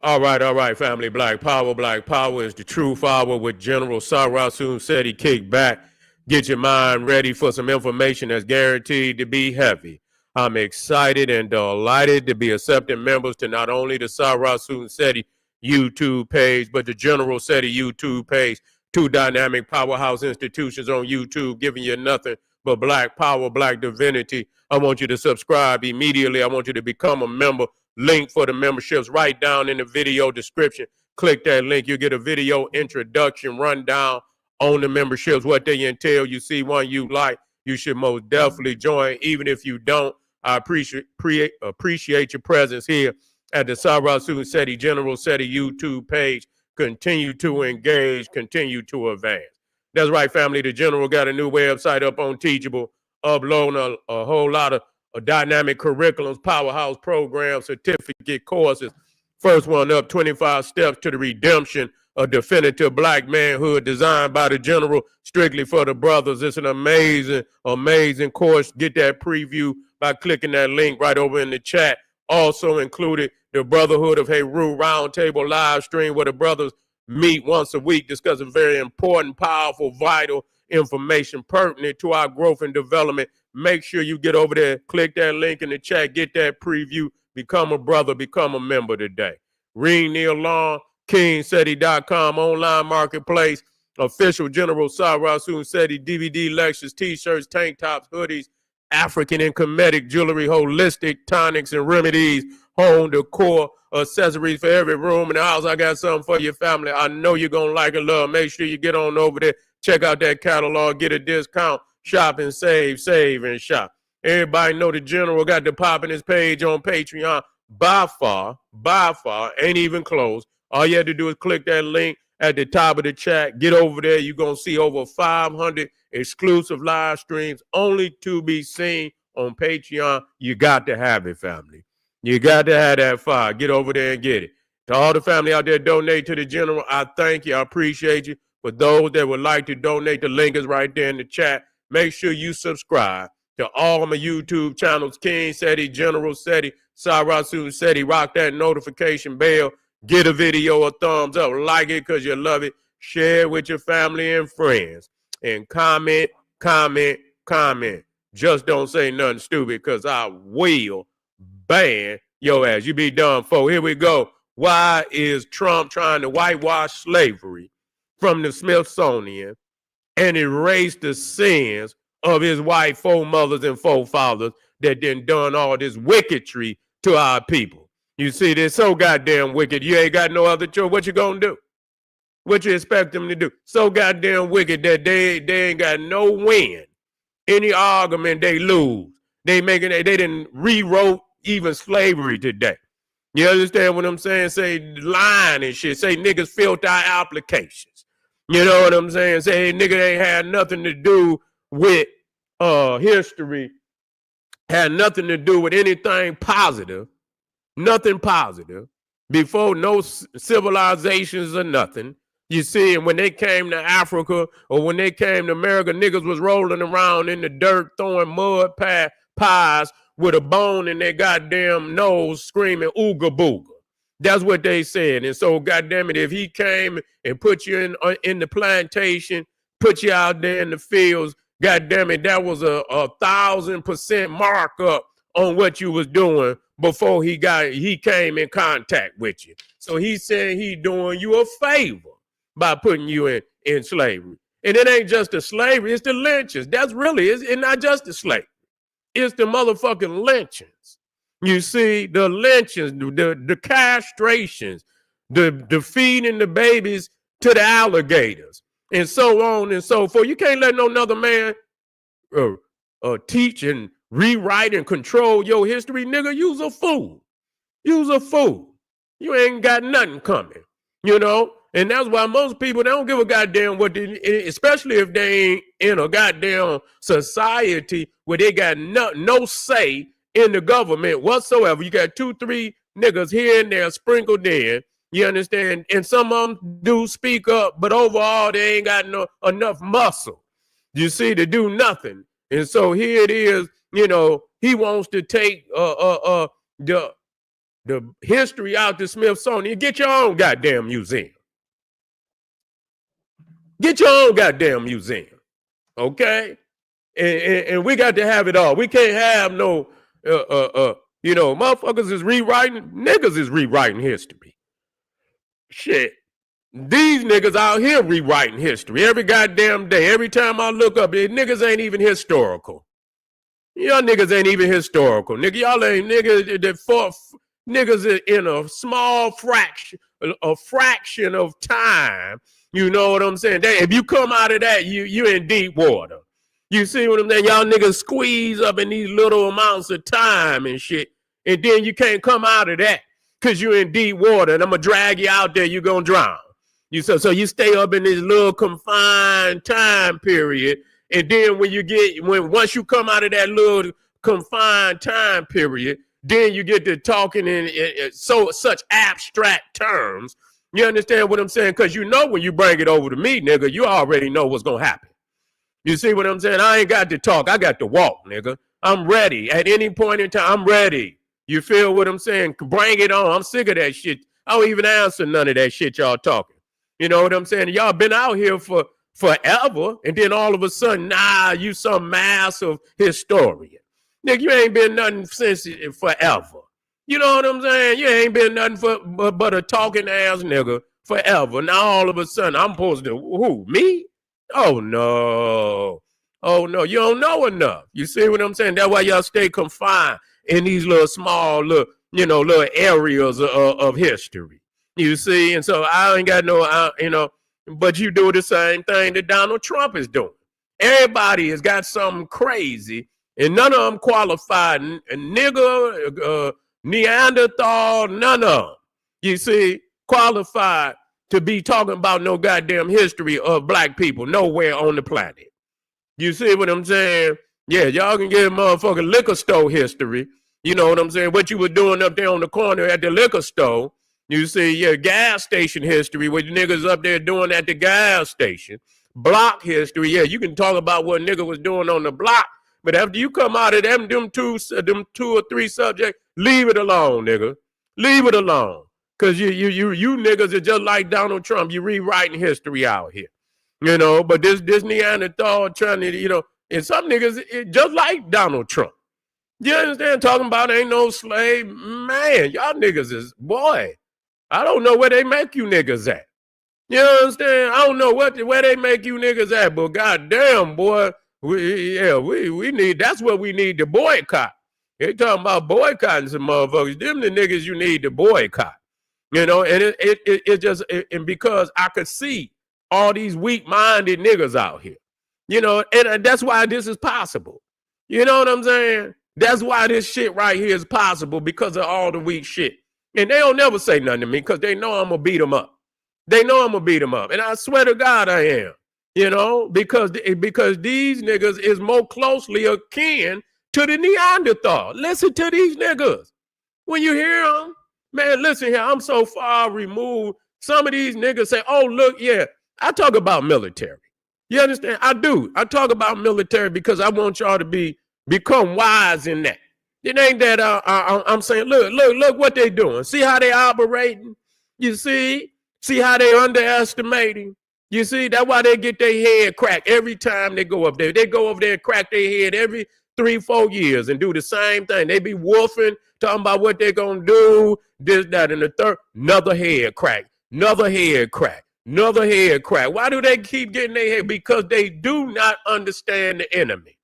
All right, family. Black Power is the true power with General Sarasun said he kicked back. Get your mind ready for some information that's guaranteed to be heavy. I'm excited and delighted to be accepting members to not only the Sarasun SETI YouTube page, but the General SETI YouTube page. Two dynamic powerhouse institutions on YouTube giving you nothing but black power, black divinity. I want you to subscribe immediately. I want you to become a member. Link for the memberships right down in the video description. Click that link. You'll get a video introduction rundown on the memberships, what they entail. You see one you like, you should most definitely join. Even if you don't, I appreciate your presence here at the Sarasun SETI General SETI YouTube page. Continue to engage, continue to advance. That's right, family. The General got a new website up on Teachable, uploading a whole lot of dynamic curriculums, powerhouse programs, certificate courses. First one up, 25 Steps to the Redemption of Definitive Black Manhood, designed by the General, strictly for the brothers. It's an amazing, amazing course. Get that preview by clicking that link right over in the chat. Also included the Brotherhood of Heru Roundtable live stream where the brothers meet once a week discussing very important, powerful, vital information pertinent to our growth and development. Make sure you get over there, click that link in the chat, get that preview, become a brother, become a member today. Ring Neil Long, KingSETI.com, online marketplace, official General Sarasun SETI, DVD lectures, t-shirts, tank tops, hoodies, African and Kemetic jewelry, holistic tonics and remedies, home decor, accessories for every room in the house. I got something for your family. I know you're going to like and love. Make sure you get on over there, check out that catalog, get a discount, shop and save and shop. Everybody know the General got the pop in his page on Patreon. By far, ain't even close. All you have to do is click that link at the top of the chat. Get over there. You're going to see over 500 exclusive live streams only to be seen on Patreon. You got to have it, family. You got to have that fire. Get over there and get it. To all the family out there, donate to the General. I thank you. I appreciate you. For those that would like to donate, the link is right there in the chat. Make sure you subscribe to all my YouTube channels, King SETI, General SETI, Sarasun SETI. Rock that notification bell. Get a video a thumbs up. Like it because you love it. Share it with your family and friends. And comment. Just don't say nothing stupid because I will ban your ass. You be done, folks. Here we go. Why is Trump trying to whitewash slavery from the Smithsonian and erase the sins of his white foremothers and forefathers that done all this wickedry to our people? You see, they're so goddamn wicked. You ain't got no other choice. What you gonna do? What you expect them to do? So goddamn wicked that they ain't got no win. Any argument they lose. They didn't rewrote even slavery today. You understand what I'm saying? Say lying and shit. Say niggas filled out applications. You know what I'm saying? Say nigga ain't had nothing to do with history. Had nothing to do with anything positive. Nothing positive. Before no civilizations or nothing. You see, and when they came to Africa or when they came to America, niggas was rolling around in the dirt, throwing mud pies with a bone in their goddamn nose, screaming ooga booga. That's what they said. And so, goddamn it, if he came and put you in the plantation, put you out there in the fields, goddamn it, that was a 1,000% markup on what you was doing before he came in contact with you. So he said he doing you a favor by putting you in slavery. And it ain't just the slavery, it's the lynchings. That's really, it's not just the slavery. It's the motherfucking lynchings. You see, the lynchings, the castrations, the feeding the babies to the alligators, and so on and so forth. You can't let no another man teach and rewrite and control your history, nigga. You's a fool. You's a fool. You ain't got nothing coming, you know? And that's why most people, they don't give a goddamn what they, especially if they ain't in a goddamn society where they got no say in the government whatsoever. You got 2-3 niggas here and there sprinkled in, you understand? And some of them do speak up, but overall they ain't got enough muscle, you see, to do nothing. And so here it is, you know, he wants to take the the history out to Smithsonian. Get your own goddamn museum. Get your own goddamn museum. Okay? And we got to have it all. We can't have no, motherfuckers is rewriting, niggas is rewriting history. Shit. These niggas out here rewriting history every goddamn day. Every time I look up, niggas ain't even historical. Y'all niggas ain't even historical. Nigga, y'all ain't niggas in a small fraction of time. You know what I'm saying? If you come out of that, you in deep water. You see what I'm saying? Y'all niggas squeeze up in these little amounts of time and shit. And then you can't come out of that because you're in deep water. And I'm going to drag you out there. You're going to drown. So you stay up in this little confined time period. And then once you come out of that little confined time period, then you get to talking in such abstract terms. You understand what I'm saying? Because you know when you bring it over to me, nigga, you already know what's going to happen. You see what I'm saying? I ain't got to talk. I got to walk, nigga. I'm ready. At any point in time, I'm ready. You feel what I'm saying? Bring it on. I'm sick of that shit. I don't even answer none of that shit y'all talking. You know what I'm saying? Y'all been out here for forever, and then all of a sudden, you some massive historian. Nigga, you ain't been nothing since forever. You know what I'm saying? You ain't been nothing but a talking ass nigga forever. Now all of a sudden, I'm supposed to, who, me? Oh, no. Oh, no. You don't know enough. You see what I'm saying? That's why y'all stay confined in these little small, little areas of history. You see? And so I ain't got but you do the same thing that Donald Trump is doing. Everybody has got something crazy, and none of them qualified. Nigga, Neanderthal, none of them, you see, qualified to be talking about no goddamn history of black people nowhere on the planet. You see what I'm saying? Yeah, y'all can get motherfucking liquor store history. You know what I'm saying? What you were doing up there on the corner at the liquor store. You see, yeah, gas station history, what niggas up there doing at the gas station. Block history, yeah, you can talk about what nigga was doing on the block, but after you come out of them two or three subjects, leave it alone, nigga. Leave it alone. Because you niggas are just like Donald Trump. You rewriting history out here. But this Neanderthal trying to, and some niggas just like Donald Trump. You understand? Talking about ain't no slave. Man, y'all niggas is, boy, I don't know where they make you niggas at. You understand? I don't know where they make you niggas at, but goddamn, boy, we need, that's what we need to boycott. They talking about boycotting some motherfuckers. Them the niggas you need to boycott. And it just, and because I could see all these weak-minded niggas out here, and that's why this is possible. You know what I'm saying? That's why this shit right here is possible, because of all the weak shit. And they don't never say nothing to me because they know I'm going to beat them up. They know I'm going to beat them up. And I swear to God I am, because these niggas is more closely akin to the Neanderthal. Listen to these niggas. When you hear them, man, listen here, I'm so far removed. Some of these niggas say, oh, look, yeah, I talk about military. You understand? I do. I talk about military because I want y'all to become wise in that. It ain't that I'm saying, look what they doing. See how they operating? You see how they underestimating? You see, that's why they get their head cracked every time they go up there. They go over there and crack their head every 3-4 years and do the same thing. They be woofing, talking about what they're going to do, this, that, and the third. Another head crack, another head crack, another head crack. Why do they keep getting their head? Because they do not understand the enemy.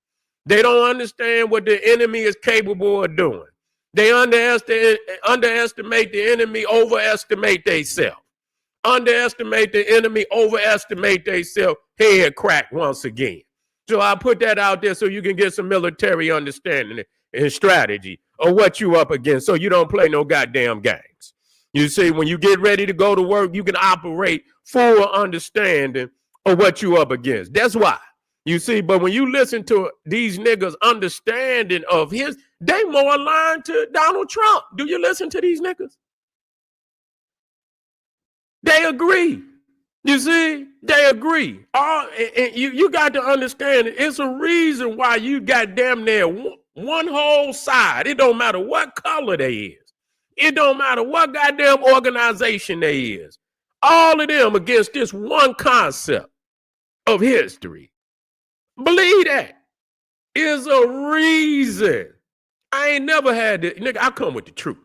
They don't understand what the enemy is capable of doing. They underestimate the enemy, overestimate themselves. Underestimate the enemy, overestimate themselves, head crack once again. So I put that out there so you can get some military understanding and strategy of what you up against, so you don't play no goddamn games. You see, when you get ready to go to work, you can operate full understanding of what you up against. That's why. You see, but when you listen to these niggas' understanding of they more aligned to Donald Trump. Do you listen to these niggas? They agree. You see, they agree. And you got to understand it. It's a reason why you got damn near one whole side. It don't matter what color they is. It don't matter what goddamn organization they is. All of them against this one concept of history. Believe that. Is a reason. I ain't never had this. Nigga, I come with the truth.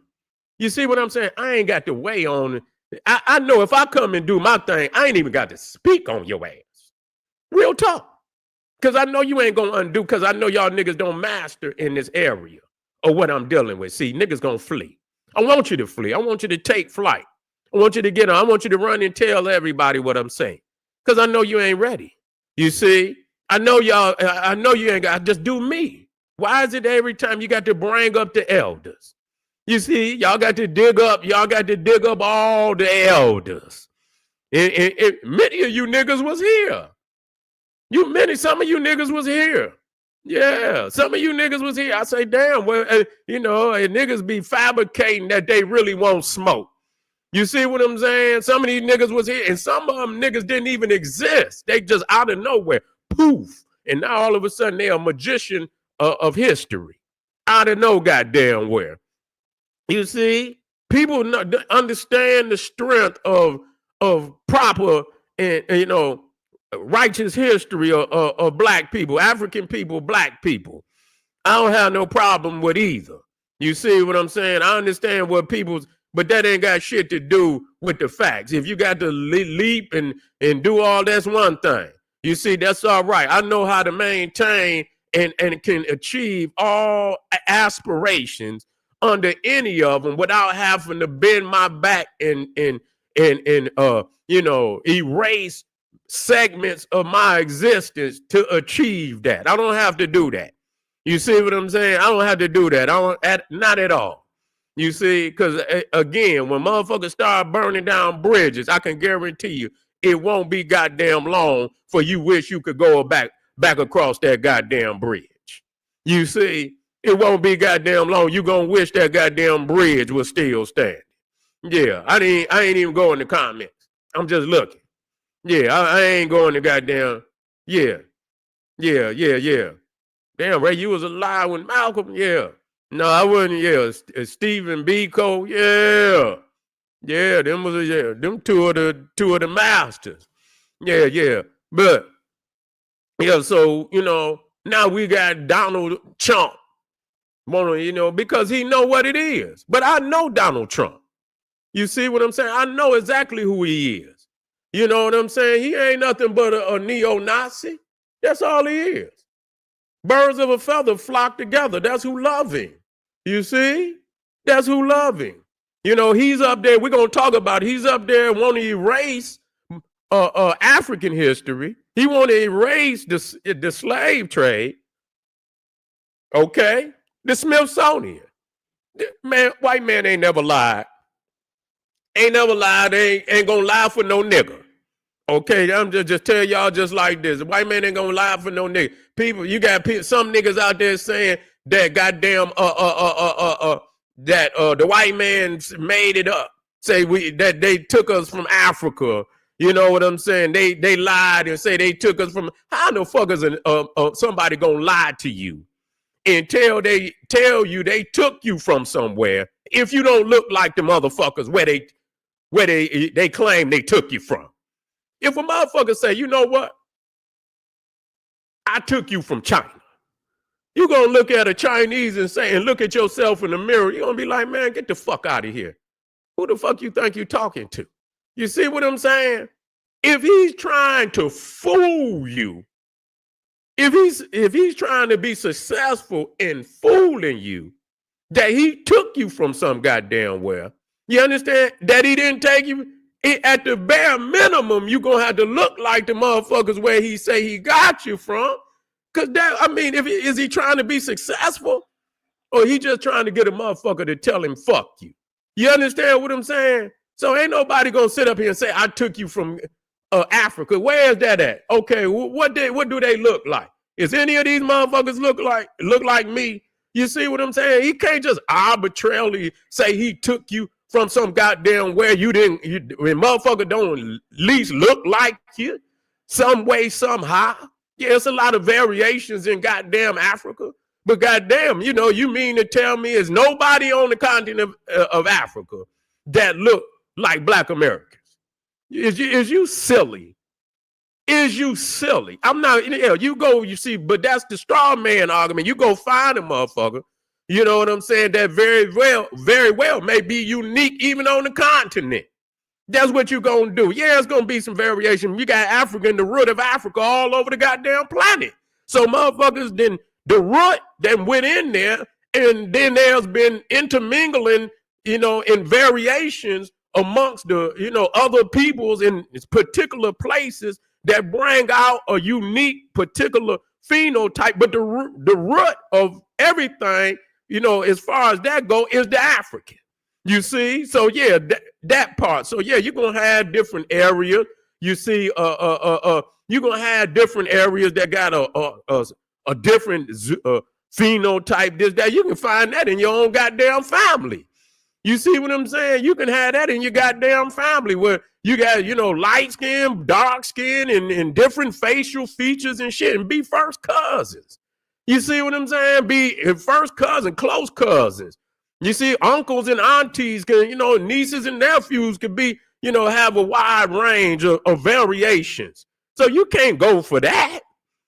You see what I'm saying? I ain't got to weigh on it. I know if I come and do my thing, I ain't even got to speak on your ass. Real talk. Because I know you ain't going to undo, because I know y'all niggas don't master in this area of what I'm dealing with. See, niggas going to flee. I want you to flee. I want you to take flight. I want you to get on. I want you to run and tell everybody what I'm saying. Because I know you ain't ready. You see? I know y'all, I know you ain't got, just do me. Why is it every time you got to bring up the elders? You see, y'all got to dig up all the elders. And many of you niggas was here. Some of you niggas was here. Yeah, some of you niggas was here. I say, damn, well, niggas be fabricating that they really won't smoke. You see what I'm saying? Some of these niggas was here, and some of them niggas didn't even exist. They just out of nowhere, poof. And now all of a sudden they're a magician of history. Out of no goddamn where. You see, people understand the strength of proper and righteous history of black people, African people, black people. I don't have no problem with either. You see what I'm saying? I understand what people's, but that ain't got shit to do with the facts. If you got to leap and do all, that's one thing. You see, that's all right. I know how to maintain and can achieve all aspirations under any of them without having to bend my back and erase segments of my existence to achieve that. I don't have to do that. You see what I'm saying? I don't have to do that. Not at all. You see, because again, when motherfuckers start burning down bridges, I can guarantee you it won't be goddamn long for you wish you could go back across that goddamn bridge. You see, it won't be goddamn long. You gonna wish that goddamn bridge was still standing. Yeah, I ain't even going to comments. I'm just looking. Yeah, I ain't going to goddamn. Yeah. Damn, Ray, you was alive when Malcolm. Yeah. No, I wasn't. Yeah, Stephen Biko. Yeah, them two of the masters. Yeah. But yeah, so now we got Donald Trump. Because he know what it is. But I know Donald Trump. You see what I'm saying? I know exactly who he is. You know what I'm saying? He ain't nothing but a neo-Nazi. That's all he is. Birds of a feather flock together. That's who love him. You see? That's who love him. He's up there. We're going to talk about it. He's up there wanting to erase African history. He want to erase the slave trade. Okay? The Smithsonian. Man, white man ain't never lied. Ain't never lied. Ain't going to lie for no nigga. Okay, I'm just tell y'all just like this. The white man ain't gonna lie for no nigga. People, you got some niggas out there saying that goddamn that the white man made it up. Say that they took us from Africa. You know what I'm saying? They lied and say they took us from. How the fuck is somebody gonna lie to you until they tell you they took you from somewhere if you don't look like the motherfuckers where they claim they took you from? If a motherfucker say, you know what? I took you from China. You're going to look at a Chinese and look at yourself in the mirror. You're going to be like, man, get the fuck out of here. Who the fuck you think you're talking to? You see what I'm saying? If he's trying to fool you, if he's trying to be successful in fooling you, that he took you from some goddamn where, you understand? That he didn't take you. At the bare minimum, you're going to have to look like the motherfuckers where he say he got you from. Because is he trying to be successful? Or he just trying to get a motherfucker to tell him, fuck you? You understand what I'm saying? So ain't nobody going to sit up here and say, I took you from Africa. Where is that at? Okay, what do they look like? Is any of these motherfuckers look like me? You see what I'm saying? He can't just arbitrarily say he took you from some goddamn where when motherfucker don't at least look like you some way, somehow. Yeah, it's a lot of variations in goddamn Africa. But goddamn, you mean to tell me there's nobody on the continent of Africa that look like black Americans? Is you silly? Is you silly? I'm not, you go, you see, but that's the straw man argument. You go find a motherfucker, you know what I'm saying, that very well may be unique even on the continent. That's what you're going to do. Yeah, it's going to be some variation. You got Africa in the root of Africa all over the goddamn planet. So motherfuckers, then the root that went in there, and then there's been intermingling, in variations amongst the, other peoples in particular places that bring out a unique particular phenotype. But the root of everything, as far as that go, is the African. You see? So yeah, that part. So yeah, you're gonna have different areas. You see, you're gonna have different areas that got a different phenotype, this, that. You can find that in your own goddamn family. You see what I'm saying? You can have that in your goddamn family where you got, light skin, dark skin, and different facial features and shit, and be first cousins. You see what I'm saying? Be first cousin, close cousins. You see, uncles and aunties can, nieces and nephews could be, have a wide range of variations. So you can't go for that.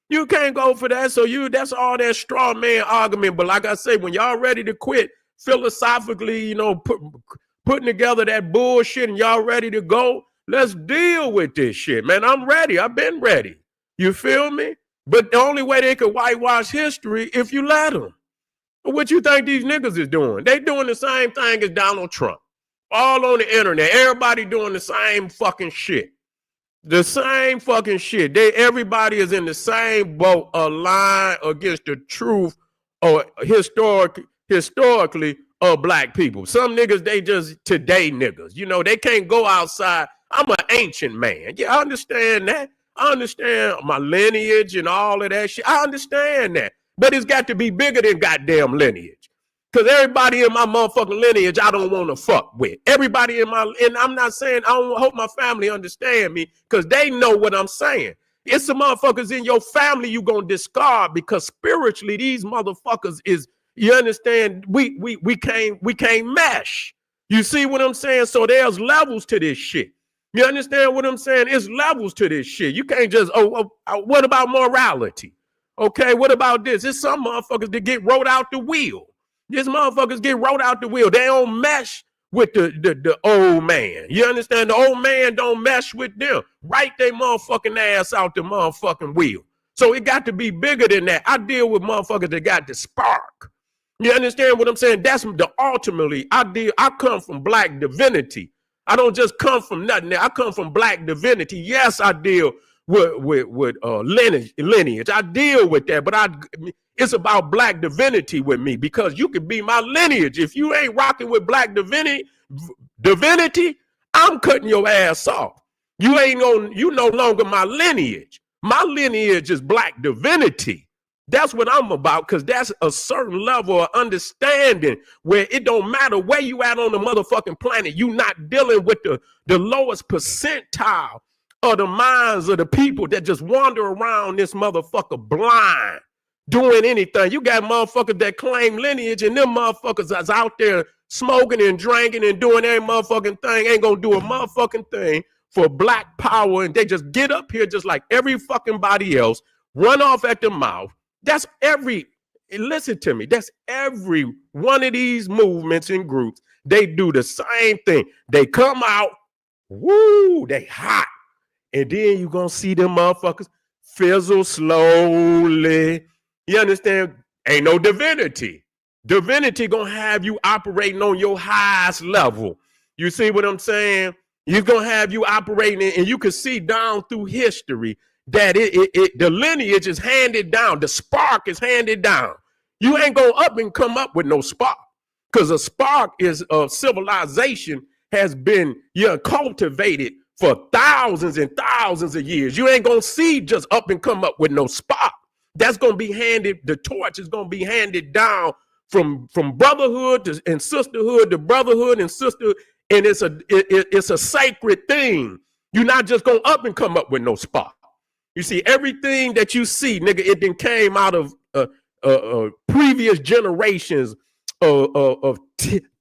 You can't go for that. So that's all that straw man argument. But like I say, when y'all ready to quit philosophically, putting together that bullshit and y'all ready to go, let's deal with this shit, man. I'm ready. I've been ready. You feel me? But the only way they could whitewash history if you let them. What you think these niggas is doing? They doing the same thing as Donald Trump. All on the internet. Everybody doing the same fucking shit. The same fucking shit. Everybody is in the same boat, aligned against the truth or historically of black people. Some niggas, they just today niggas. They can't go outside. I'm an ancient man. Yeah, I understand that. I understand my lineage and all of that shit. I understand that. But it's got to be bigger than goddamn lineage. Because everybody in my motherfucking lineage, I don't want to fuck with. Everybody and I'm not saying, I don't hope my family understand me, because they know what I'm saying. It's some motherfuckers in your family you gonna discard, because spiritually, these motherfuckers is, you understand, we can't mesh. You see what I'm saying? So there's levels to this shit. You understand what I'm saying? It's levels to this shit. You can't just, what about morality? Okay, what about this? There's some motherfuckers that get wrote out the wheel. These motherfuckers get wrote out the wheel. They don't mesh with the old man. You understand? The old man don't mesh with them. Write their motherfucking ass out the motherfucking wheel. So it got to be bigger than that. I deal with motherfuckers that got the spark. You understand what I'm saying? That's the ultimately, I come from black divinity. I don't just come from nothing. I come from black divinity. Yes, I deal with lineage. I deal with that, but it's about black divinity with me, because you can be my lineage. If you ain't rocking with black divinity, I'm cutting your ass off. You no longer my lineage. My lineage is black divinity. That's what I'm about, because that's a certain level of understanding where it don't matter where you at on the motherfucking planet. You not dealing with the lowest percentile of the minds of the people that just wander around this motherfucker blind, doing anything. You got motherfuckers that claim lineage, and them motherfuckers that's out there smoking and drinking and doing every motherfucking thing, ain't gonna do a motherfucking thing for black power, and they just get up here just like every fucking body else, run off at the mouth. Listen to me, that's every one of these movements and groups. They do the same thing. They come out, woo, they hot. And then you're going to see them motherfuckers fizzle slowly. You understand? Ain't no divinity. Divinity going to have you operating on your highest level. You see what I'm saying? You're going to have you operating, and you can see down through history that the lineage is handed down. The spark is handed down. You ain't going up and come up with no spark, because a spark is of civilization has been cultivated for thousands and thousands of years. You ain't going to see just up and come up with no spark. That's going to be handed, the torch is going to be handed down from brotherhood and sisterhood to brotherhood and sisterhood. And it's a sacred thing. You're not just going up and come up with no spark. You see, everything that you see, nigga, it then came out of previous generations of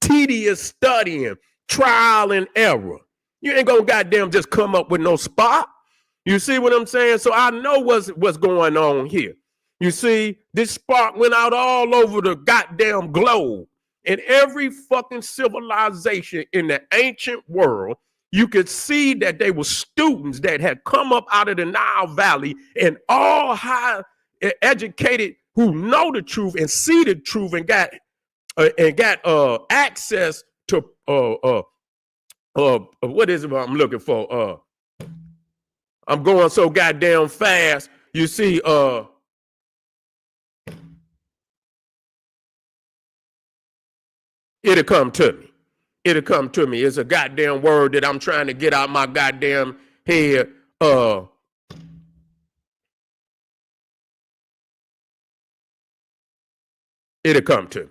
tedious studying, trial and error. You ain't gonna goddamn just come up with no spot. You see what I'm saying? So I know what's going on here. You see, this spark went out all over the goddamn globe. In every fucking civilization in the ancient world, you could see that they were students that had come up out of the Nile Valley and all high educated who know the truth and see the truth and got access to what is it I'm looking for? I'm going so goddamn fast. You see, it'll come to me. It'll come to me. It's a goddamn word that I'm trying to get out my goddamn head. It'll come to me.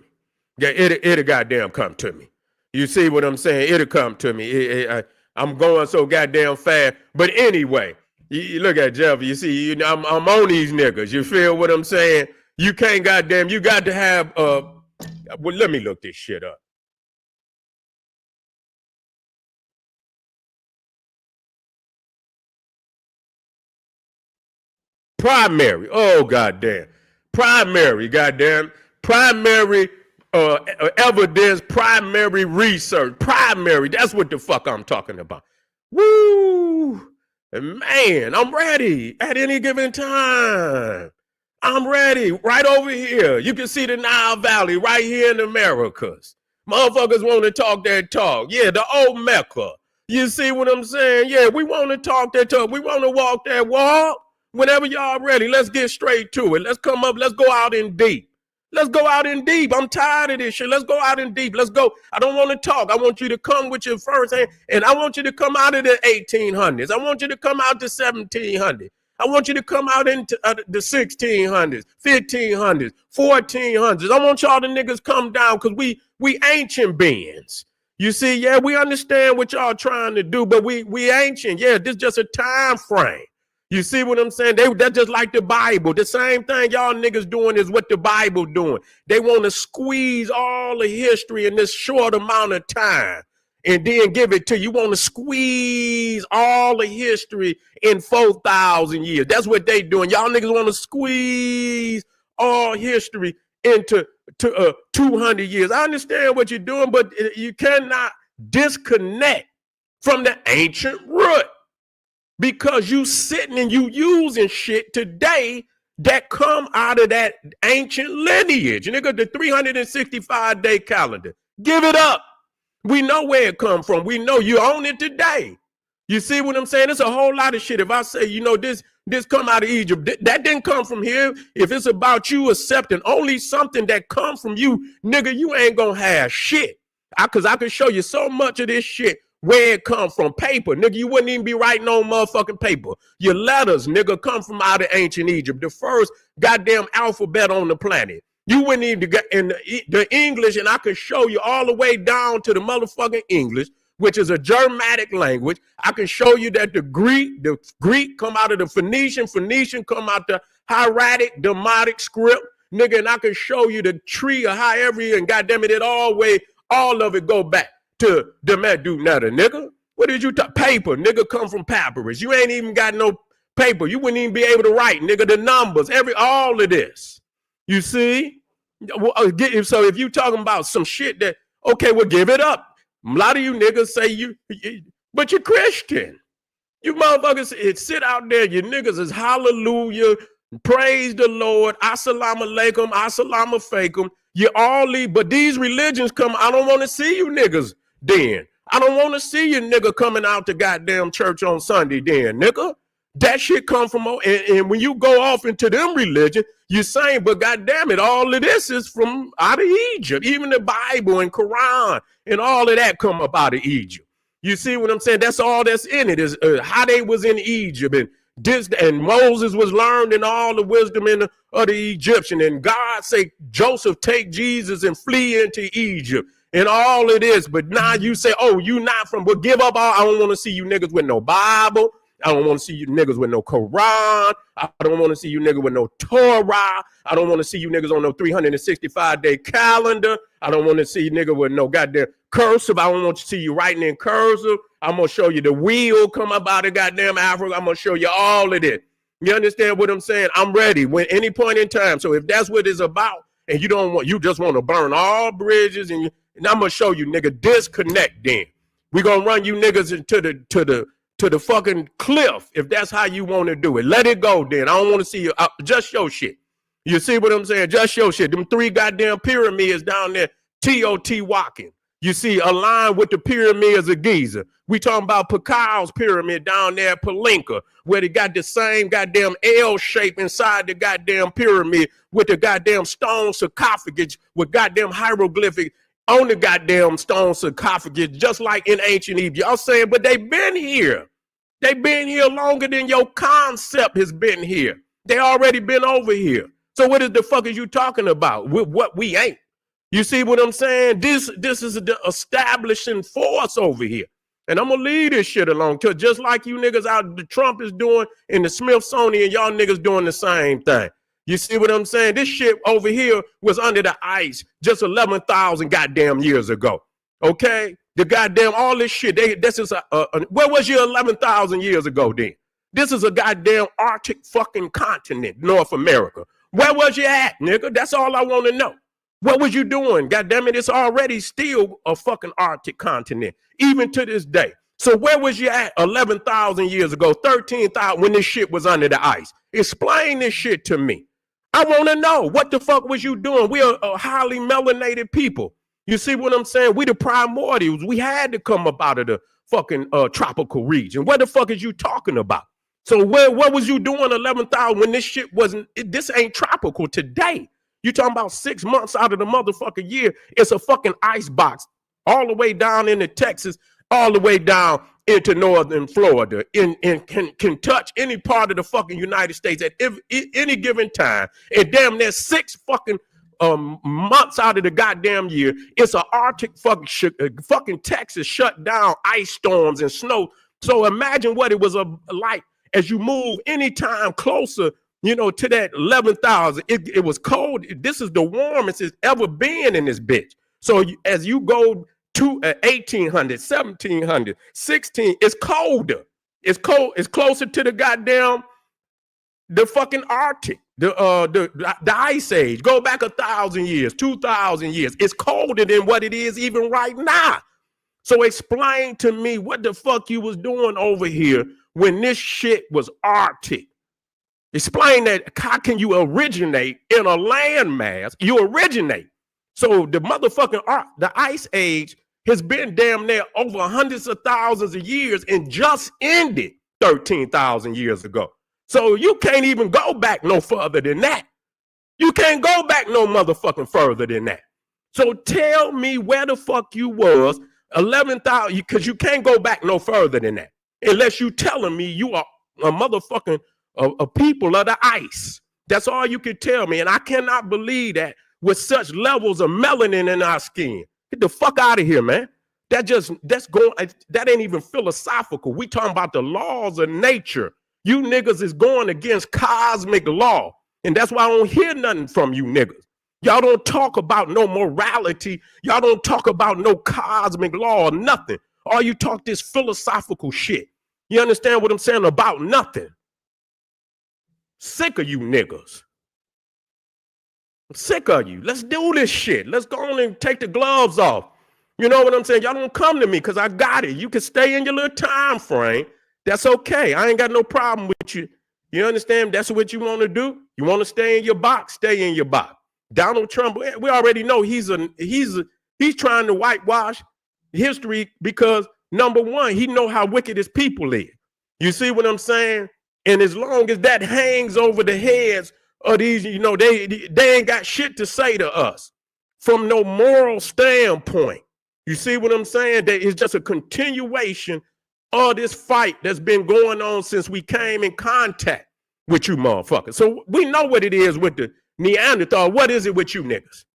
Yeah, it'll goddamn come to me. You see what I'm saying? It'll come to me. I'm going so goddamn fast. But anyway, you look at Jeff. You see, I'm on these niggas. You feel what I'm saying? You can't goddamn. You got to have. Well, let me look this shit up. Primary. Oh goddamn. Primary. Goddamn. Primary evidence. Primary research. Primary. That's what the fuck I'm talking about. Woo! Man, I'm ready at any given time. I'm ready right over here. You can see the Nile Valley right here in the Americas. Motherfuckers want to talk that talk. Yeah, the old Mecca. You see what I'm saying? Yeah, we want to talk that talk. We want to walk that walk. Whenever y'all ready, let's get straight to it. Let's come up. Let's go out in deep. Let's go out in deep. I'm tired of this shit. Let's go out in deep. Let's go. I don't want to talk. I want you to come with your first hand, and I want you to come out of the 1800s. I want you to come out to 1700s. I want you to come out into the 1600s, 1500s, 1400s. I want y'all the niggas come down because we ancient beings. You see, yeah, we understand what y'all trying to do, but we ancient. Yeah, this is just a time frame. You see what I'm saying? That's just like the Bible. The same thing y'all niggas doing is what the Bible doing. They want to squeeze all the history in this short amount of time and then give it to you. You want to squeeze all the history in 4,000 years. That's what they doing. Y'all niggas want to squeeze all history into 200 years. I understand what you're doing, but you cannot disconnect from the ancient root. Because you sitting and you using shit today that come out of that ancient lineage. Nigga, the 365-day calendar. Give it up. We know where it come from. We know you own it today. You see what I'm saying? It's a whole lot of shit. If I say, this come out of Egypt, that didn't come from here. If it's about you accepting only something that come from you, nigga, you ain't gonna have shit. Because I can show you so much of this shit. Where it come from, paper, nigga, you wouldn't even be writing on motherfucking paper. Your letters, nigga, come from out of ancient Egypt, the first goddamn alphabet on the planet. You wouldn't even get in the English, and I can show you all the way down to the motherfucking English, which is a Germanic language. I can show you that the Greek come out of the Phoenician come out the hieratic, Demotic script, nigga, and I can show you the tree of Hierarchy, and goddamn it, all of it go back to the Medunetta, nigga. What did you talk? Paper, nigga, come from papyrus. You ain't even got no paper. You wouldn't even be able to write, nigga, the numbers, all of this. You see? So if you talking about some shit that, okay, well, give it up. A lot of you niggas say but you're Christian. You motherfuckers sit out there, you niggas is hallelujah, praise the Lord, assalamu alaikum, assalamu alaikum. You all leave, but these religions come, I don't want to see you niggas then. I don't want to see you nigga coming out to goddamn church on Sunday then, nigga. That shit come from, and when you go off into them religion, you saying, but goddamn it, all of this is from out of Egypt. Even the Bible and Quran and all of that come up out of Egypt. You see what I'm saying? That's all that's in it is how they was in Egypt and Moses was learned in all the wisdom of the Egyptian. And God say, Joseph, take Jesus and flee into Egypt and all of this. But now you say, oh, you not from, but give up all. I don't want to see you niggas with no Bible. I don't want to see you niggas with no Quran. I don't want to see you niggas with no Torah. I don't want to see you niggas on no 365-day calendar. I don't want to see you niggas with no goddamn cursive. I don't want to see you writing in cursive. I'm going to show you the wheel come up out of goddamn Africa. I'm going to show you all of it. You understand what I'm saying? I'm ready when any point in time. So if that's what it's about, and you just want to burn all bridges, and I'm gonna show you, nigga, disconnect. Then we gonna run you niggas to the fucking cliff if that's how you want to do it. Let it go. Then I don't want to see you. Just show shit. You see what I'm saying? Just show shit. Them 3 goddamn pyramids down there, Teotihuacan. You see, aligned with the pyramids of Giza. We talking about Picau's pyramid down there at Palenque, where they got the same goddamn L shape inside the goddamn pyramid with the goddamn stone sarcophagus with goddamn hieroglyphic on the goddamn stone sarcophagus, just like in ancient Egypt. Y'all saying, but they been here. They been here longer than your concept has been here. They already been over here. So what is the fuck is you talking about with what we ain't? You see what I'm saying? This is the establishing force over here. And I'm going to leave this shit alone. Cause just like you niggas out, the Trump is doing in the Smithsonian, y'all niggas doing the same thing. You see what I'm saying? This shit over here was under the ice just 11,000 goddamn years ago. Okay? The goddamn, all this shit, this is where was you 11,000 years ago then? This is a goddamn Arctic fucking continent, North America. Where was you at, nigga? That's all I want to know. What was you doing? God damn it, it's already still a fucking Arctic continent, even to this day. So where was you at 11,000 years ago, 13,000 when this shit was under the ice? Explain this shit to me. I want to know, what the fuck was you doing? We are a highly melanated people. You see what I'm saying? We the primordials. We had to come up out of the fucking tropical region. What the fuck is you talking about? So what was you doing 11,000 when this shit wasn't, this ain't tropical today. You talking about 6 months out of the motherfucking year. It's a fucking ice box all the way down into Texas, all the way down into northern Florida, and can touch any part of the fucking United States at any given time. And damn near 6 fucking months out of the goddamn year, it's an Arctic fucking Texas shut down, ice storms and snow. So imagine what it was like as you move anytime closer, you know, to that 11,000. It was cold. This is the warmest it's ever been in this bitch. So as you go to 1800, 1700, 16, it's colder. It's cold. It's closer to the goddamn, the fucking Arctic, the ice age. Go back 1,000 years, 2,000 years. It's colder than what it is even right now. So explain to me what the fuck you was doing over here when this shit was Arctic. Explain that. How can you originate in a landmass? You originate. So the motherfucking the ice age has been damn near over hundreds of thousands of years and just ended 13,000 years ago. So you can't even go back no further than that. You can't go back no motherfucking further than that. So tell me where the fuck you was 11,000, because you can't go back no further than that. Unless you telling me you are a motherfucking a people of the ice. That's all you can tell me. And I cannot believe that with such levels of melanin in our skin. Get the fuck out of here, man. That ain't even philosophical. We talking about the laws of nature. You niggas is going against cosmic law. And that's why I don't hear nothing from you niggas. Y'all don't talk about no morality. Y'all don't talk about no cosmic law or nothing. All you talk this philosophical shit. You understand what I'm saying? About nothing. Sick of you niggas. I'm sick of you. Let's do this shit. Let's go on and take the gloves off. You know what I'm saying? Y'all don't come to me because I got it. You can stay in your little time frame. That's okay. I ain't got no problem with you. You understand? That's what you want to do. You want to stay in your box? Stay in your box. Donald Trump, we already know he's trying to whitewash history because, number one, he know how wicked his people is. You see what I'm saying? And as long as that hangs over the heads of these, you know, they ain't got shit to say to us from no moral standpoint. You see what I'm saying? That it's just a continuation of this fight that's been going on since we came in contact with you motherfuckers. So we know what it is with the Neanderthal. What is it with you niggas?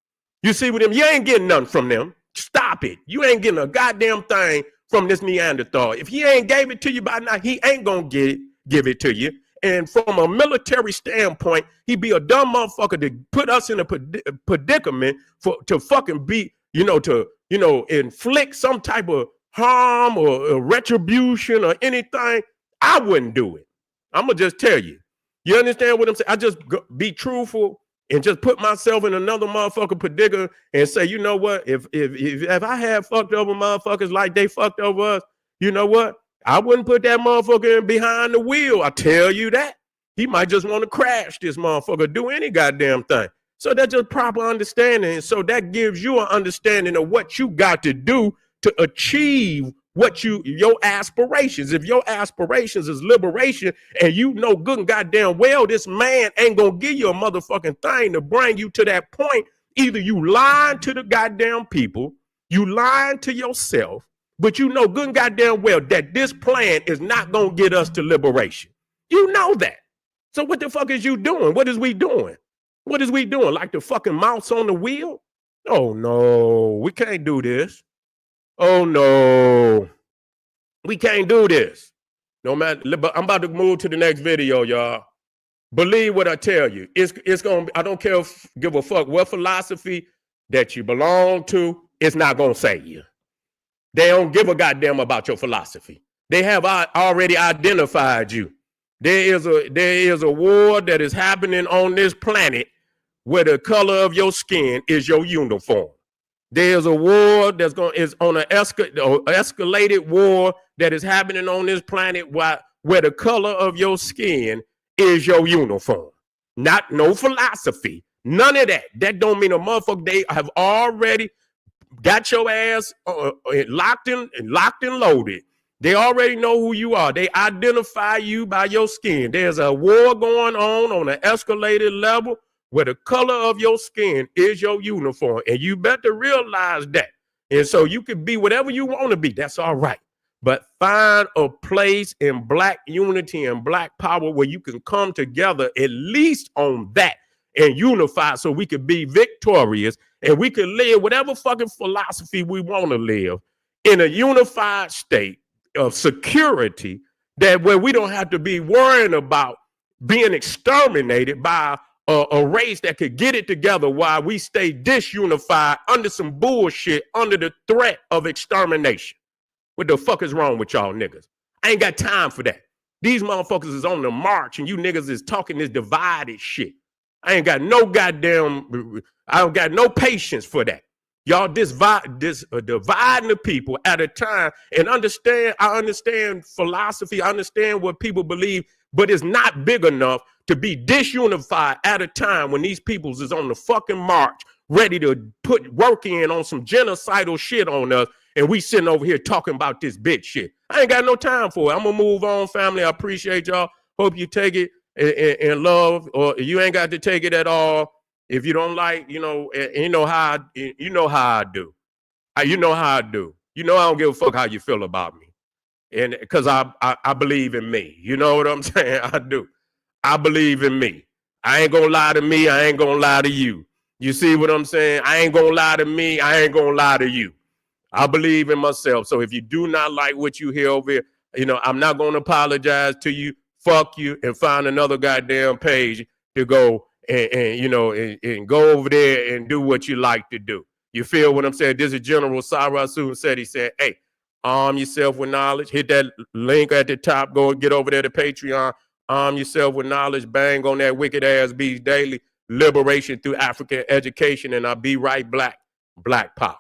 You see with them? You ain't getting nothing from them. Stop it. You ain't getting a goddamn thing from this Neanderthal. If he ain't gave it to you by now, he ain't gonna give it to you. And from a military standpoint, he'd be a dumb motherfucker to put us in a predicament to fucking be, to inflict some type of harm or retribution or anything. I wouldn't do it. I'm gonna just tell you. You understand what I'm saying? I just be truthful and just put myself in another motherfucker predicament and say, you know what? If I had fucked over motherfuckers like they fucked over us, you know what? I wouldn't put that motherfucker in behind the wheel. I tell you that. He might just want to crash this motherfucker, do any goddamn thing. So that's just proper understanding. And so that gives you an understanding of what you got to do to achieve what your aspirations. If your aspirations is liberation, and you know good and goddamn well this man ain't gonna give you a motherfucking thing to bring you to that point, either you lying to the goddamn people, you lying to yourself, but you know good and goddamn well that this plan is not gonna get us to liberation. You know that. So what the fuck is you doing? What is we doing? What is we doing? Like the fucking mouse on the wheel? Oh no, we can't do this. Oh no, we can't do this. No matter, but I'm about to move to the next video, y'all. Believe what I tell you. It's gonna. I don't care. Give a fuck what philosophy that you belong to. It's not gonna save you. They don't give a goddamn about your philosophy. They have already identified you. There is a war that is happening on this planet where the color of your skin is your uniform. There's a war is on an escalated war that is happening on this planet where the color of your skin is your uniform. Not no philosophy. None of that. That don't mean a motherfucker. They have already got your ass locked and loaded. They already know who you are. They identify you by your skin. There's a war going on an escalated level where the color of your skin is your uniform. And you better realize that. And so you can be whatever you want to be. That's all right. But find a place in black unity and black power where you can come together at least on that and unify so we can be victorious and we can live whatever fucking philosophy we want to live in a unified state of security, that where we don't have to be worrying about being exterminated by a race that could get it together while we stay disunified under some bullshit, under the threat of extermination. What the fuck is wrong with y'all niggas? I ain't got time for that. These motherfuckers is on the march and you niggas is talking this divided shit. I ain't got no goddamn, I don't got no patience for that. Y'all dividing the people at a time, and I understand philosophy, I understand what people believe, but it's not big enough to be disunified at a time when these peoples is on the fucking march, ready to put work in on some genocidal shit on us, and we sitting over here talking about this bitch shit. I ain't got no time for it. I'm gonna move on, family. I appreciate y'all. Hope you take it in love, or you ain't got to take it at all. If you don't like, you know how I do. You know how I do. You know I don't give a fuck how you feel about me. And because I believe in me. You know what I'm saying? I do. I believe in me. I ain't gonna lie to me. I ain't gonna lie to you. You see what I'm saying? I ain't gonna lie to me. I ain't gonna lie to you. I believe in myself. So if you do not like what you hear over here, I'm not gonna apologize to you. Fuck you, and find another goddamn page to go and go over there and do what you like to do. You feel what I'm saying? This is General Sarasu said. He said, hey, arm yourself with knowledge. Hit that link at the top. Go and get over there to Patreon. Arm yourself with knowledge. Bang on that wicked ass beast daily. Liberation through African education. And I'll be right black. Black power.